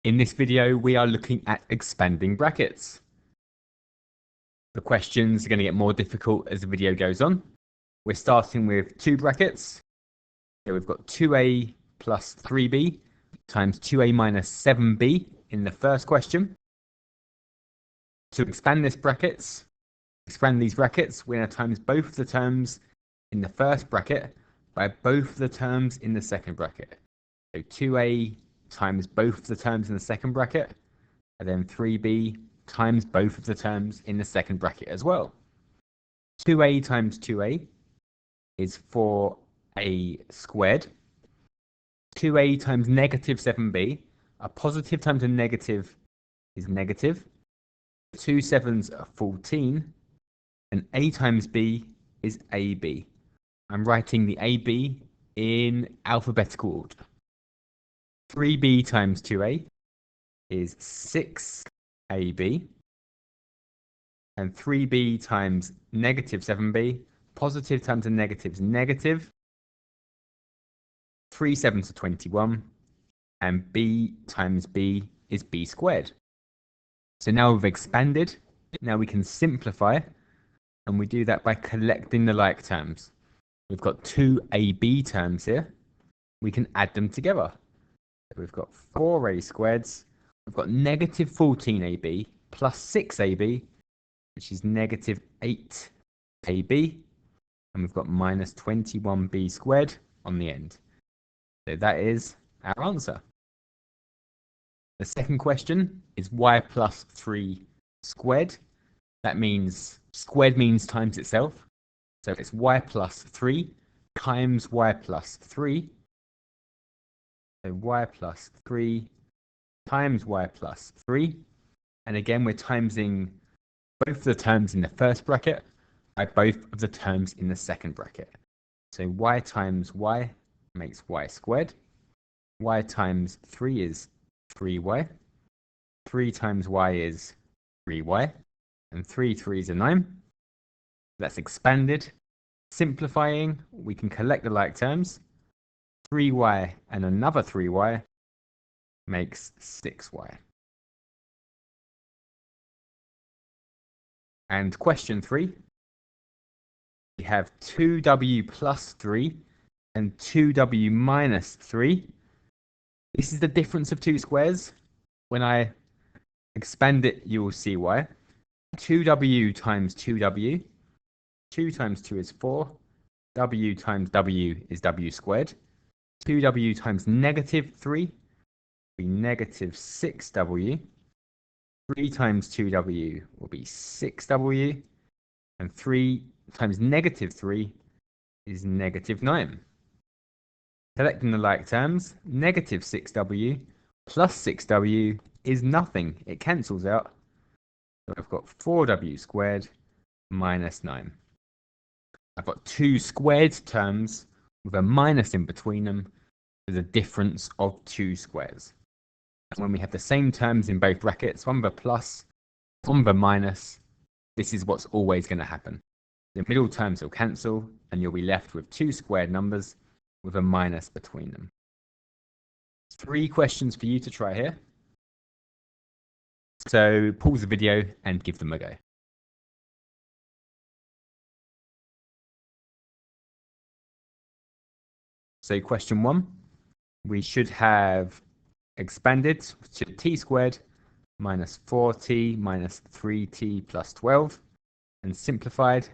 In this video, we are looking at expanding brackets. The questions are going to get more difficult as the video goes on. We're starting with two brackets. Here we've got 2a plus 3b times 2a minus 7b in the first question. To expand these brackets, we're going to times both of the terms in the first bracket by both of the terms in the second bracket. So 2a times both of the terms in the second bracket, and then 3b times both of the terms in the second bracket as well. 2a times 2a is 4a squared. 2a times negative 7b, a positive times a negative is negative. 2 7s are 14, and a times b is ab. I'm writing the ab in alphabetical order. 3b times 2a is 6ab, and 3b times negative 7b, positive times a negative is negative. 3 7s are 21, and b times b is b squared. So now we've expanded. Now we can simplify, and we do that by collecting the like terms. We've got two ab terms here. We can add them together. So we've got 4a squareds. We've got negative 14ab plus 6ab, which is negative 8ab. And we've got minus 21b squared on the end. So that is our answer. The second question is y plus 3 squared. That means squared means times itself. So it's y plus 3 times y plus 3. So y plus 3 times y plus 3. And again, we're timesing both of the terms in the first bracket by both of the terms in the second bracket. So y times y makes y squared. Y times 3 is 3y. 3 times y is 3y. And 3 3s are 9. That's expanded. Simplifying, we can collect the like terms. 3y and another 3y makes 6y. And question 3. We have 2w plus 3 and 2w minus 3. This is the difference of two squares. When I expand it, you will see why. 2w times 2w. 2 times 2 is 4. W times w is w squared. 2w times negative 3 will be negative 6w. 3 times 2w will be 6w. And 3 times negative 3 is negative 9. Collecting the like terms, negative 6w plus 6w is nothing. It cancels out. So I've got 4w squared minus 9. I've got two squared terms with a minus in between them for the difference of two squares. And when we have the same terms in both brackets, one by plus, one by minus, this is what's always going to happen. The middle terms will cancel, and you'll be left with two squared numbers with a minus between them. 3 questions for you to try here. So pause the video and give them a go. So question 1, we should have expanded to t squared minus 4t minus 3t plus 12, and simplified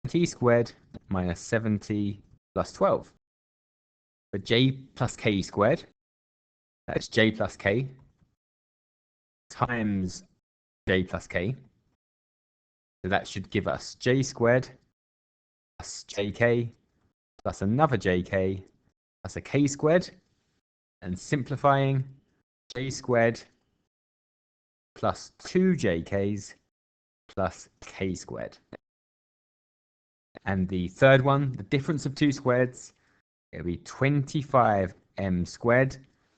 t squared minus 7t plus 12. For j plus k squared, that's j plus k times j plus k. So that should give us j squared plus jk plus another jk plus a k squared, and simplifying j squared plus 2 jk's plus k squared. And the third one, the difference of two squareds, it'll be 25m squared.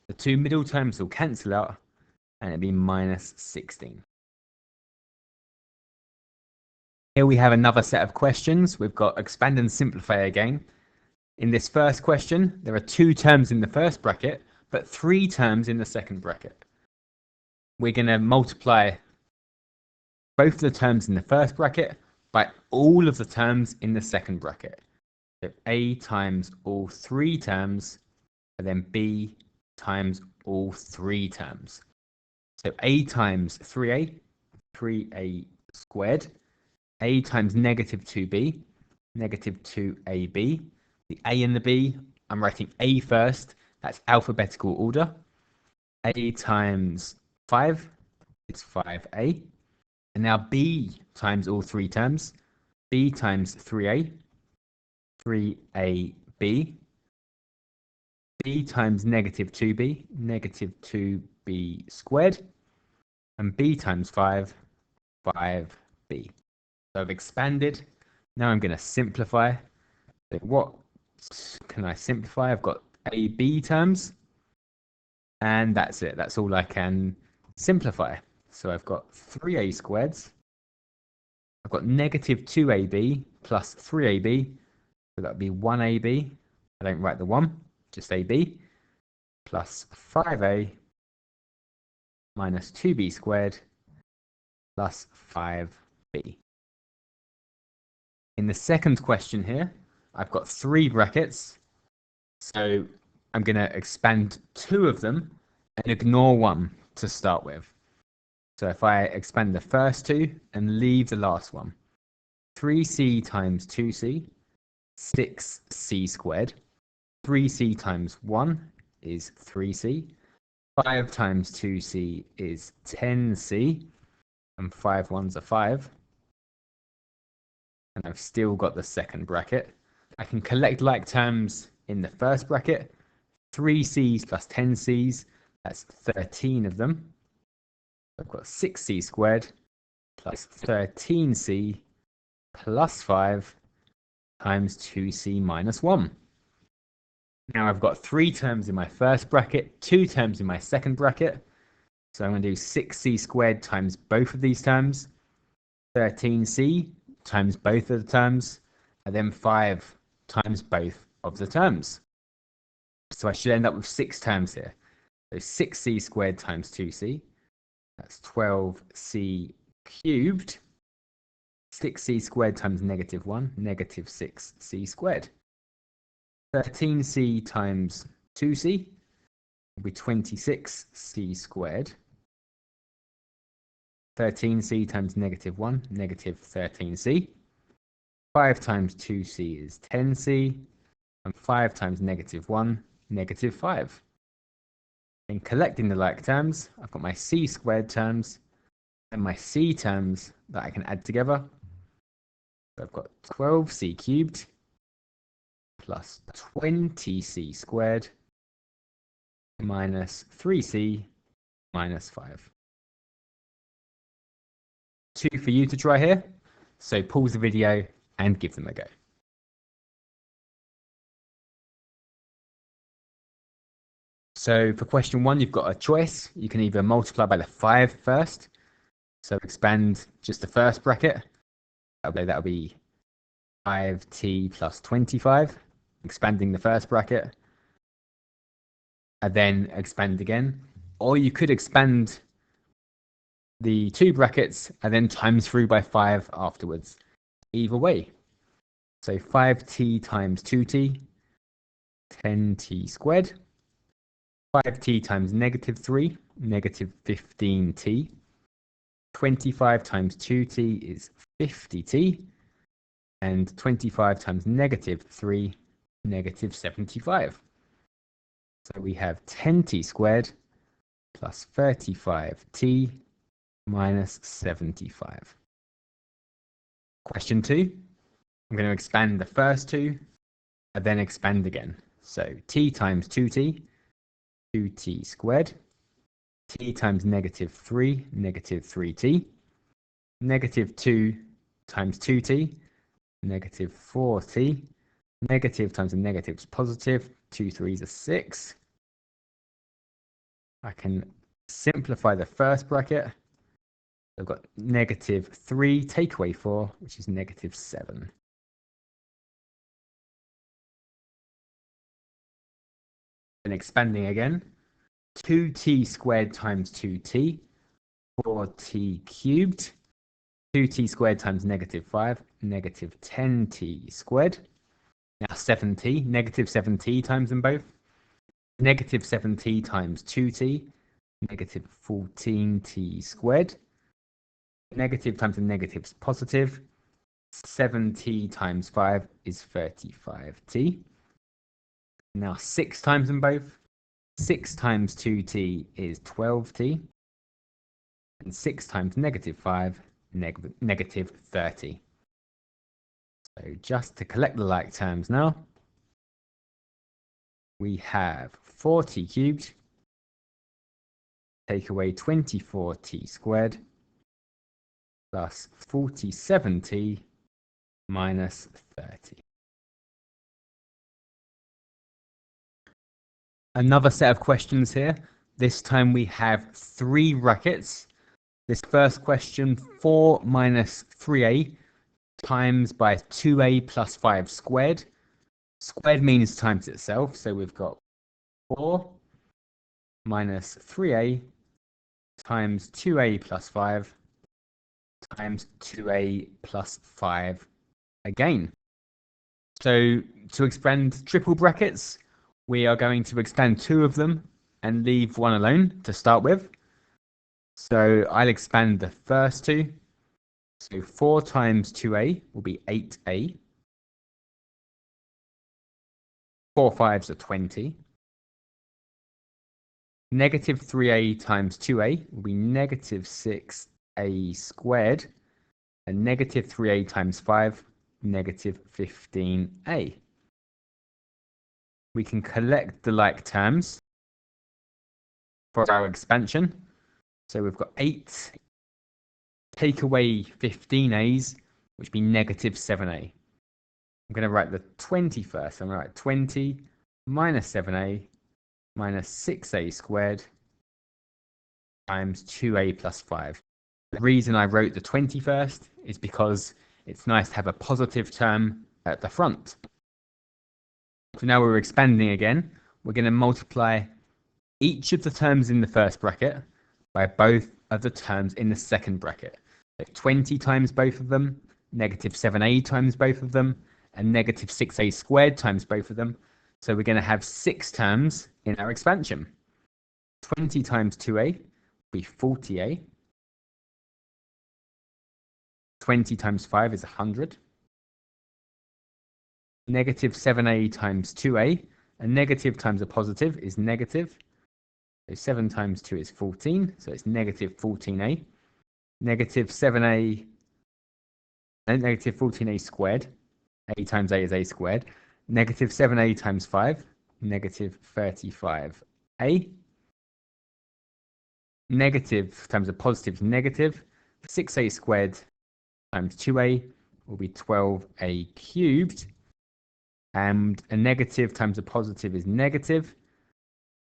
The two middle terms will cancel out, and it'll be minus 16. Here we have another set of questions. We've got expand and simplify again. In this first question, there are two terms in the first bracket, but 3 terms in the second bracket. we're going to multiply both the terms in the first bracket by all of the terms in the second bracket. So A times all three terms, and then B times all three terms. So A times 3A, 3A squared. A times negative 2B, negative 2AB. The A and the B, I'm writing A first. That's alphabetical order. A times 5 is 5A. And now B times all three terms. B times 3A, 3AB. B times negative 2B, negative 2B squared. And B times 5, 5B. So I've expanded. Now I'm going to simplify. So what can I simplify? I've got AB terms. And that's it. That's all I can simplify. So I've got 3A squareds. I've got negative 2AB plus 3AB. So that would be 1AB. I don't write the 1, just AB. Plus 5A minus 2B squared plus 5B. In the second question here, I've got 3 brackets. So I'm going to expand 2 of them and ignore 1 to start with. So if I expand the first 2 and leave the last one, 3c times 2c, 6c squared. 3c times 1 is 3c. 5 times 2c is 10c. And 5 ones are 5. And I've still got the second bracket. I can collect like terms in the first bracket. 3c's plus 10c's, that's 13 of them. I've got 6c squared plus 13c plus 5 times 2c minus 1. Now I've got 3 terms in my first bracket, 2 terms in my second bracket. So I'm going to do 6c squared times both of these terms, 13c times both of the terms, and then 5 times both of the terms. So I should end up with 6 terms here. So 6c squared times 2c, that's 12c cubed. 6c squared times negative 1, negative 6c squared. 13c times 2c will be 26c squared. 13c times negative 1, negative 13c. 5 times 2c is 10c. And 5 times negative 1, negative 5. In collecting the like terms, I've got my c squared terms and my c terms that I can add together. So I've got 12c cubed plus 20c squared minus 3c minus 5. 2 for you to try here. So pause the video and give them a go. So for question 1, you've got a choice. You can either multiply by the 5 first. So expand just the first bracket. That'll be 5t plus 25, expanding the first bracket, and then expand again. Or you could expand the 2 brackets and then times through by 5 afterwards. Either way. So 5t times 2t, 10t squared. 5t times negative 3, negative 15t. 25 times 2t is 50t. And 25 times negative 3, negative 75. So we have 10t squared plus 35t minus 75. Question 2. I'm going to expand the first 2 and then expand again. So t times 2t, 2t squared. T times negative 3, negative 3t. Negative 2 times 2t, negative 4t. Negative times a negative is positive. 2 3s are 6. I can simplify the first bracket. I've got negative 3 take away 4, which is negative 7. And expanding again. 2t squared times 2t. 4t cubed. 2t squared times -5, negative 10t squared. Now 7t, negative 7t times them both. Negative 7t times 2t, negative 14t squared. Negative times a negative is positive. 7t times 5 is 35t. Now 6 times them both. 6 times 2t is 12t. And 6 times -5, negative 30. So just to collect the like terms now, we have 4t cubed, take away 24t squared, plus 47t minus 30. Another set of questions here. This time we have 3 brackets. This first question, 4 minus 3a times by 2a plus 5 squared. Squared means times itself, so we've got 4 minus 3a times 2a plus 5 times 2a plus 5 again. So to expand triple brackets, we are going to expand 2 of them and leave 1 alone to start with. So I'll expand the first 2. So 4 times 2a will be 8a. 4 5s are 20. Negative 3a times 2a will be negative 6a squared. And negative 3a times 5, negative 15a. We can collect the like terms for our expansion. So we've got 8, take away 15a's, which would be negative 7a. I'm going to write the 20 first. I'm going to write 20 minus 7a minus 6a squared times 2a plus 5. The reason I wrote the 20 first is because it's nice to have a positive term at the front. So now we're expanding again. We're going to multiply each of the terms in the first bracket by both of the terms in the second bracket. So 20 times both of them, negative 7a times both of them, and negative 6a squared times both of them. So we're going to have 6 terms in our expansion. 20 times 2a will be 40a. 20 times 5 is 100. Negative 7a times 2a. A negative times a positive is negative. So 7 times 2 is 14. So it's negative 14a. Negative 7a and negative 14a squared. A times a is a squared. Negative 7a times 5, negative 35a. Negative times a positive is negative. 6a squared times 2a will be 12a cubed. And a negative times a positive is negative.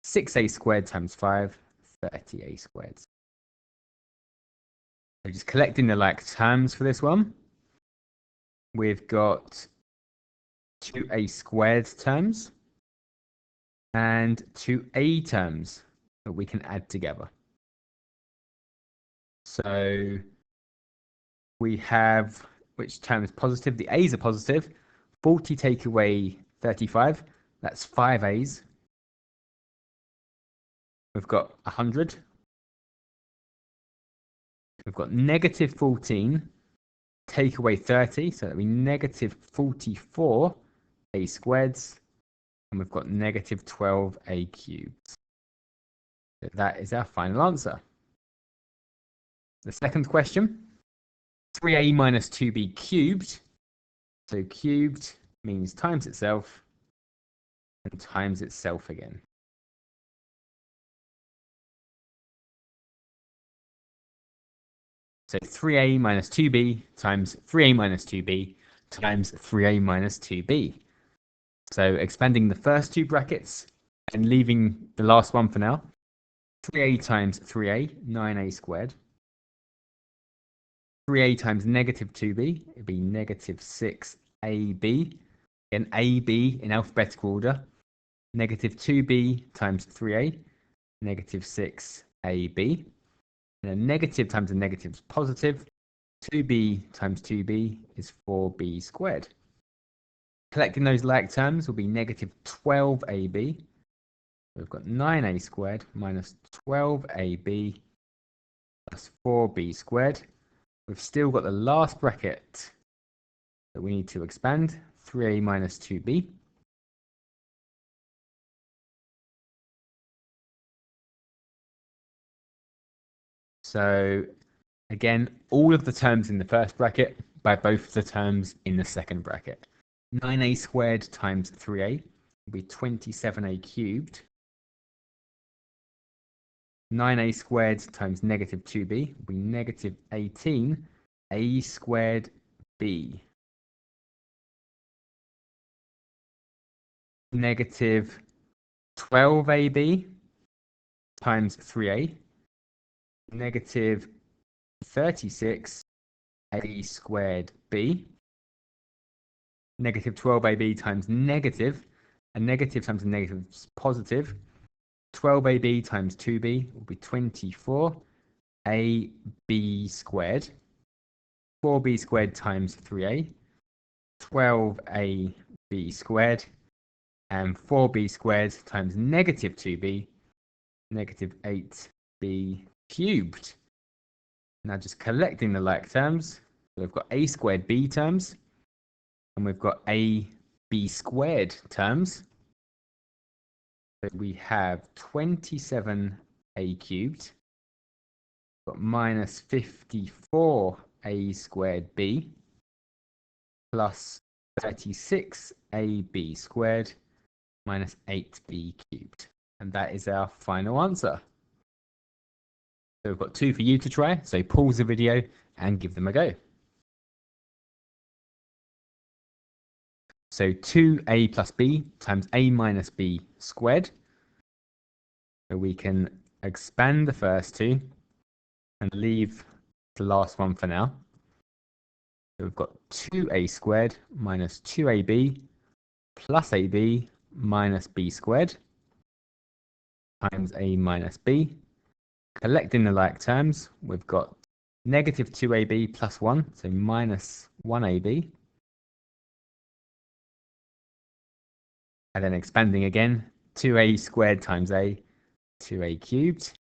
6a squared times 5, 30a squared. So just collecting the like terms for this one. We've got 2a squared terms and 2a terms that we can add together. So we have, which term is positive? The a's are positive. 40 take away 35, that's 5 a's. We've got 100. We've got negative 14 take away 30, so that'll be negative 44 a squareds, and we've got negative 12a cubed. So that is our final answer. The second question, 3a minus 2b cubed. So cubed means times itself and times itself again. So 3a minus 2b times 3a minus 2b times 3a minus 2b. So expanding the first 2 brackets and leaving the last one for now. 3a times 3a, 9a squared. 3a times negative 2b, it'd be negative 6ab. Again, ab in alphabetical order. Negative 2b times 3a, negative 6ab. And a negative times a negative is positive. 2b times 2b is 4b squared. Collecting those like terms will be negative 12ab. We've got 9a squared minus 12ab plus 4b squared. We've still got the last bracket that we need to expand, 3a minus 2b. So again, all of the terms in the first bracket by both of the terms in the second bracket. 9a squared times 3a will be 27a cubed. 9a squared times negative 2b will be negative 18a squared b. Negative 12ab times 3a, negative 36a squared b. Negative 12ab times negative, a negative times a negative is positive. 12ab times 2b will be 24ab squared. 4b squared times 3a, 12ab squared. And 4b squared times negative 2b, negative 8b cubed. Now just collecting the like terms, so we've got a squared b terms, and we've got a b squared terms. So we have 27a cubed, got minus 54a squared b, plus 36ab squared, minus 8b cubed. And that is our final answer. So we've got 2 for you to try. So pause the video and give them a go. So 2a plus b times a minus b squared. So we can expand the first two and leave the last one for now. So we've got 2a squared minus 2ab plus ab minus b squared times a minus b. Collecting the like terms, we've got negative 2ab plus 1, so minus 1ab. And then expanding again, 2a squared times a, 2a cubed.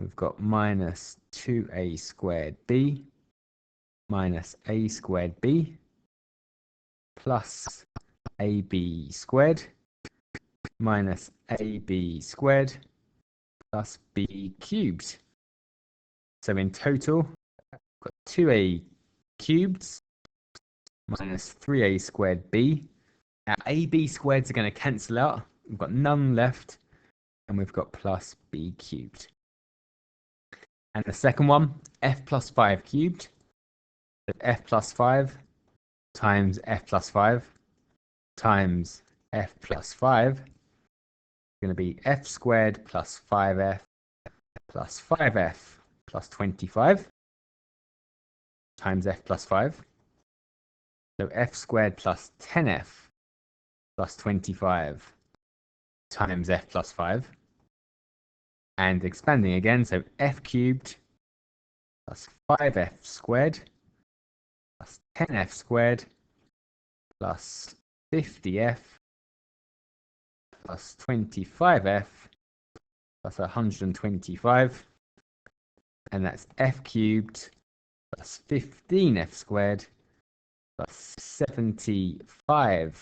We've got minus 2a squared b minus a squared b plus ab squared minus ab squared plus b cubed. So in total, we've got 2a cubed minus 3a squared b. Our ab squareds are going to cancel out. We've got none left, and we've got plus b cubed. And the second one, f plus 5 cubed. So f plus 5 times f plus 5 times f plus 5 is going to be f squared plus 5f plus 5f plus 25 times f plus 5. So f squared plus 10f plus 25 times f plus 5. And expanding again, so f cubed plus 5f squared plus 10f squared plus 50f plus 25f plus 125. And that's f cubed plus 15f squared plus 75f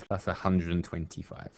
plus 125.